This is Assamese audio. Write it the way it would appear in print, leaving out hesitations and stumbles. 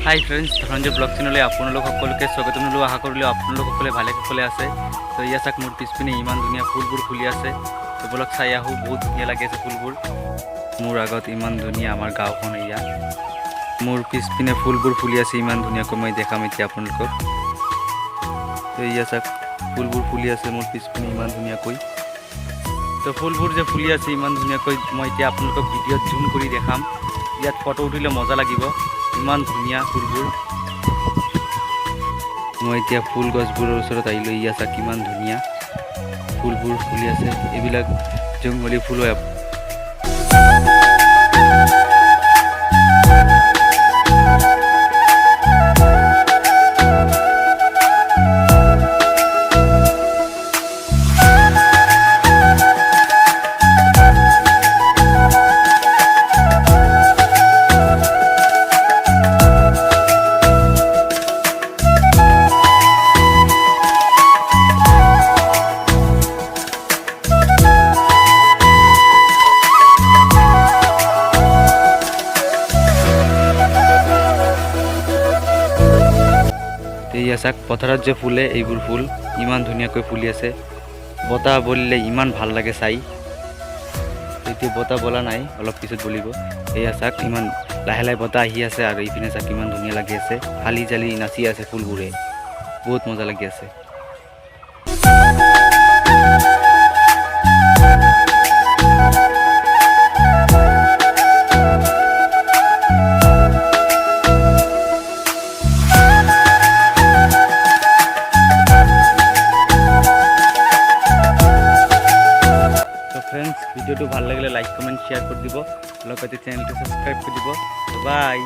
হাই ফ্ৰেণ্ডছ, ধনঞ্জয় ব্লগ চেনেললৈ আপোনালোক সকলোকে স্বাগতম জনালোঁ। আশা কৰিলোঁ আপোনালোক সকলে ভালে কুশলে আছে। তো ইয়া চাওক মোৰ পিছপিনে ইমান ধুনীয়া ফুলবোৰ ফুলি আছে। তো বলক চাই আহোঁ, বহুত ধুনীয়া লাগি আছে ফুলবোৰ। মোৰ আগত ইমান ধুনীয়া আমাৰ গাঁওখন এয়া। মোৰ পিছপিনে ফুলবোৰ ফুলি আছে ইমান ধুনীয়াকৈ, মই দেখাম এতিয়া আপোনালোকক। তো ইয়া চাওক ফুলবোৰ ফুলি আছে মোৰ পিছপিনে ইমান ধুনীয়াকৈ। তো ফুলবোৰ যে ফুলি আছে ইমান ধুনীয়াকৈ, মই এতিয়া আপোনালোকক ভিডিঅ'ত জুম কৰি দেখাম। ইয়াত ফটো উঠিলে মজা লাগিব, ইমান ধুনীয়া ফুলবোৰ। মই এতিয়া ফুল গছবোৰৰ ওচৰত আহিলোঁ। ইয়া চাওক কিমান ধুনীয়া ফুলবোৰ ফুলি আছে। এইবিলাক জংঘলী ফুল হয়। ইয়া চাওক পথাৰত যে ফুলে এইবোৰ ফুল ইমান ধুনীয়াকৈ ফুলি আছে। বতাহ বলিলে ইমান ভাল লাগে চাই। এতিয়া বতাহ বলা নাই, অলপ পিছত বলিব। এয়া চাওক ইমান লাহে লাহে বতাহ আহি আছে, আৰু এইপিনে চাওক ইমান ধুনীয়া লাগি আছে। হালি জালি নাচি আছে ফুলবোৰে, বহুত মজা লাগি আছে। ফ্রেন্ডস, ভিডিওটো ভাল লাগিলে লাইক কমেন্ট শেয়ার করে দিব, লগতে চ্যানেলটো সাবস্ক্রাইব করে দিব। বাই।